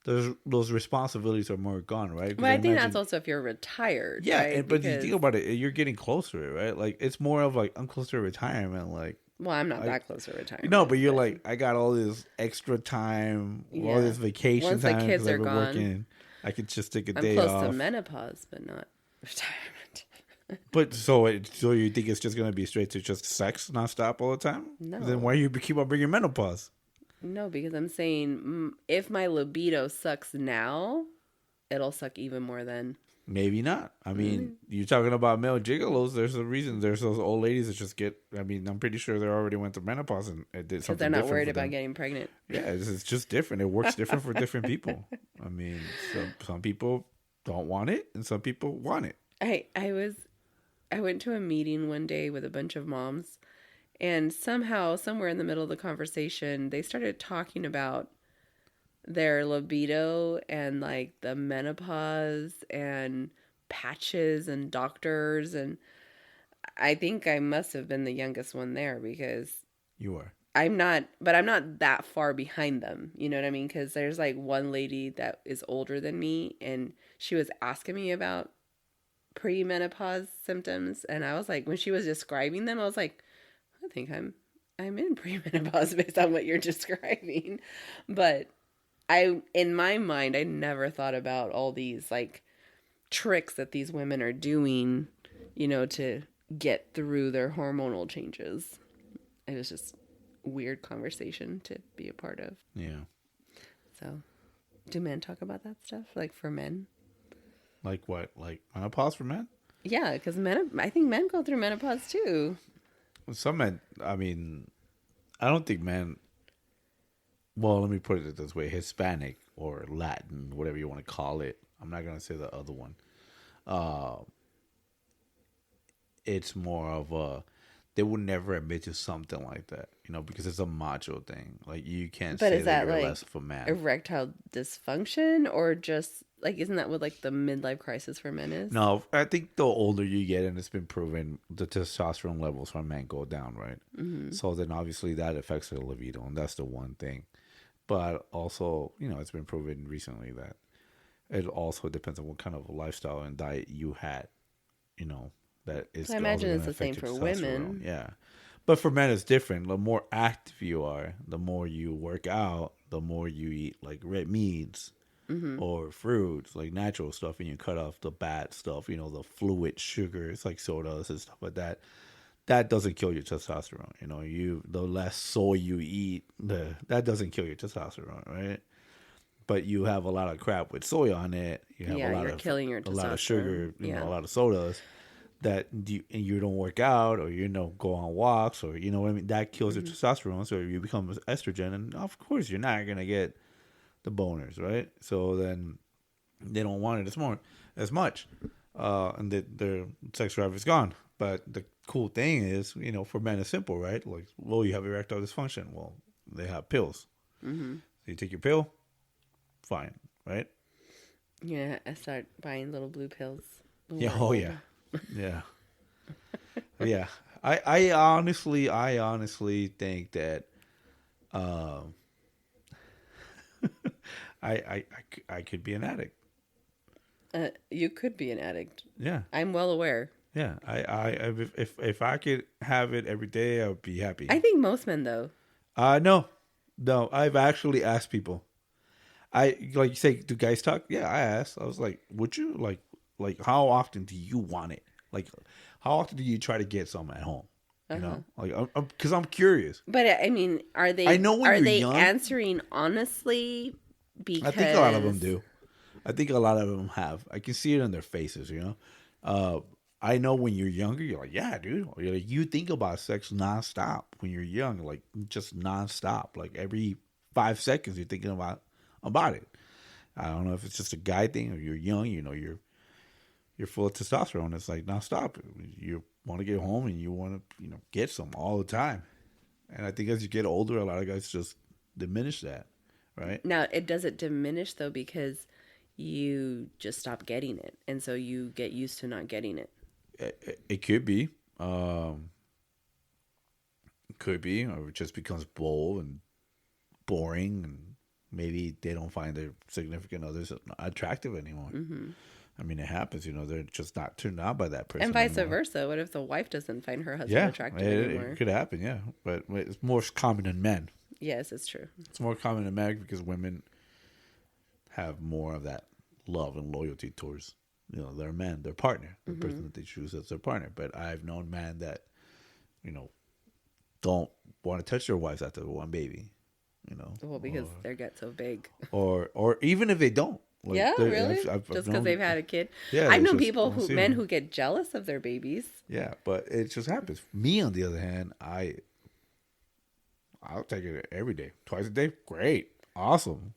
Speaker 2: those responsibilities are more gone, right?
Speaker 1: But I think that's also if you're retired.
Speaker 2: Yeah,
Speaker 1: right?
Speaker 2: But you think about it, you're getting closer, right? Like it's more of like I'm close to retirement, like.
Speaker 1: Well, I'm not that close to retirement.
Speaker 2: No, but you're like, I got all this extra time, all this vacation
Speaker 1: Once
Speaker 2: time.
Speaker 1: Once the kids are
Speaker 2: gone,
Speaker 1: working,
Speaker 2: I could just take a day
Speaker 1: off. I'm
Speaker 2: off.
Speaker 1: close to menopause, but not retirement.
Speaker 2: But so you think it's just going to be straight to just sex nonstop all the time?
Speaker 1: No.
Speaker 2: Then why you keep on bringing menopause?
Speaker 1: No, because I'm saying if my libido sucks now, it'll suck even more then.
Speaker 2: Maybe not. I mean, you're talking about male gigolos. There's a reason. There's those old ladies that just get. I mean, I'm pretty sure they already went through menopause and it did something. Because
Speaker 1: they're not worried about getting pregnant.
Speaker 2: Yeah, it's just different. It works different for different people. I mean, some people don't want it, and some people want it.
Speaker 1: I went to a meeting one day with a bunch of moms, and somehow, somewhere in the middle of the conversation, they started talking about their libido and like the menopause and patches and doctors, and I think I must have been the youngest one there because
Speaker 2: you are.
Speaker 1: I'm not that far behind them. You know what I mean? Because there's like one lady that is older than me, and she was asking me about premenopause symptoms, and I was like, when she was describing them, I was like, I think I'm in premenopause based on what you're describing, but in my mind, I never thought about all these like tricks that these women are doing, you know, to get through their hormonal changes. It was just a weird conversation to be a part of.
Speaker 2: Yeah.
Speaker 1: So, do men talk about that stuff? Like for men?
Speaker 2: Like what? Like menopause for men?
Speaker 1: Yeah, because I think men go through menopause too.
Speaker 2: Some men, I mean, I don't think men. Well, let me put it this way: Hispanic or Latin, whatever you want to call it. I'm not gonna say the other one. It's more of a. They would never admit to something like that, you know, because it's a macho thing. Like you can't say that you're less of a man.
Speaker 1: Erectile dysfunction, or just like, isn't that what like the midlife crisis for men is?
Speaker 2: No, I think the older you get, and it's been proven, the testosterone levels for men go down, right? Mm-hmm. So then obviously that affects the libido, and that's the one thing. But also, you know, it's been proven recently that It also depends on what kind of lifestyle and diet you had. That is
Speaker 1: So I
Speaker 2: also
Speaker 1: imagine
Speaker 2: going
Speaker 1: it's
Speaker 2: to
Speaker 1: the same
Speaker 2: affect your
Speaker 1: for
Speaker 2: testosterone.
Speaker 1: women.
Speaker 2: Yeah. But for men, it's different. The more active you are, the more you work out, the more you eat like red meats or fruits, like natural stuff, and you cut off the bad stuff, the fluid sugars like sodas and stuff like that. That doesn't kill your testosterone. The less soy you eat, that doesn't kill your testosterone, right? But you have a lot of crap with soy on it. You have
Speaker 1: You're killing your
Speaker 2: a lot of sugar,
Speaker 1: testosterone. Yeah.
Speaker 2: a lot of sodas that you don't work out or go on walks or what I mean. That kills your testosterone, so you become estrogen, and of course you're not gonna get the boners, right? So then they don't want it as much, and their sex drive is gone. But the cool thing is, for men, it's simple, right? Like, well, you have erectile dysfunction. Well, they have pills. So you take your pill, fine, right?
Speaker 1: Yeah, I start buying little blue pills.
Speaker 2: Yeah. Oh yeah. Yeah. Yeah. I honestly think that I could be an addict.
Speaker 1: You could be an addict.
Speaker 2: Yeah.
Speaker 1: I'm well aware.
Speaker 2: Yeah. If I could have it every day, I would be happy.
Speaker 1: I think most men, though.
Speaker 2: No. I've actually asked people. Like you say, do guys talk? Yeah, I asked. I was like, would you like how often do you want it? Like, how often do you try to get some at home? Because I'm curious.
Speaker 1: But I mean, are they?
Speaker 2: I know when
Speaker 1: are
Speaker 2: you're
Speaker 1: they
Speaker 2: young,
Speaker 1: answering honestly? Because
Speaker 2: I think a lot of them do. I think a lot of them have. I can see it in their faces. I know when you're younger, you're like, yeah, dude. You think about sex nonstop when you're young, like just nonstop. Like every 5 seconds, you're thinking about it. I don't know if it's just a guy thing or you're young. You're full of testosterone. It's like nonstop. You want to get home and you want to get some all the time. And I think as you get older, a lot of guys just diminish that, right?
Speaker 1: Now, does it diminish though because you just stop getting it, and so you get used to not getting it?
Speaker 2: It could be. Could be, or it just becomes bold and boring, and maybe they don't find their significant others attractive anymore. I mean, it happens. They're just not turned on by that person.
Speaker 1: And vice
Speaker 2: anymore.
Speaker 1: versa. What if the wife doesn't find her husband attractive anymore?
Speaker 2: It could happen, yeah. But it's more common in men.
Speaker 1: Yes, it's true.
Speaker 2: It's more common in men because women have more of that love and loyalty towards their man, their partner, the person that they choose as their partner. But I've known men that don't want to touch their wives after one baby.
Speaker 1: Well, because their gut's so big.
Speaker 2: Or even if they don't. Like,
Speaker 1: yeah, really?
Speaker 2: I've
Speaker 1: just because they've had a kid?
Speaker 2: Yeah,
Speaker 1: I've known men who get jealous of their babies.
Speaker 2: Yeah, but it just happens. Me, on the other hand, I'll take it every day. Twice a day, great. Awesome.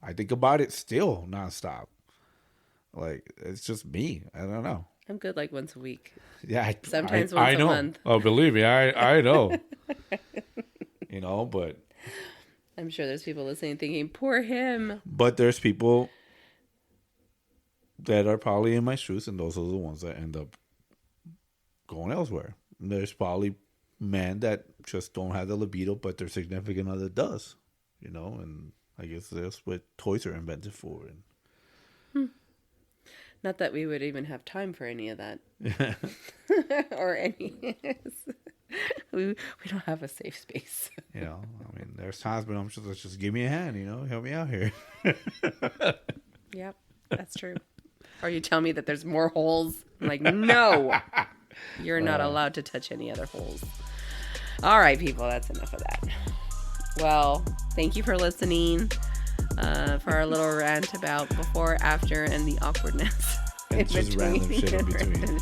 Speaker 2: I think about it still nonstop. Like, it's just me. I don't know.
Speaker 1: I'm good like once a week.
Speaker 2: Yeah.
Speaker 1: Sometimes once a month.
Speaker 2: Oh, believe me, I know. But
Speaker 1: I'm sure there's people listening thinking, poor him.
Speaker 2: But there's people that are probably in my shoes, and those are the ones that end up going elsewhere. And there's probably men that just don't have the libido, but their significant other does. And I guess that's what toys are invented for.
Speaker 1: Not that we would even have time for any of that. Or any. we don't have a safe space.
Speaker 2: I mean, there's times when I'm just give me a hand, help me out here.
Speaker 1: Yep, that's true. Or you tell me that there's more holes. I'm like, no, you're not allowed to touch any other holes. All right, people, that's enough of that. Well, thank you for listening for our little rant about before, after, and the awkwardness
Speaker 2: and just random shit in between.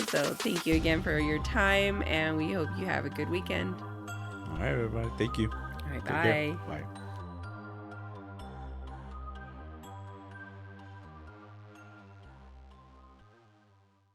Speaker 1: So thank you again for your time, and we hope you have a good weekend.
Speaker 2: All right, everybody. Thank you.
Speaker 1: All right, bye.
Speaker 2: Bye.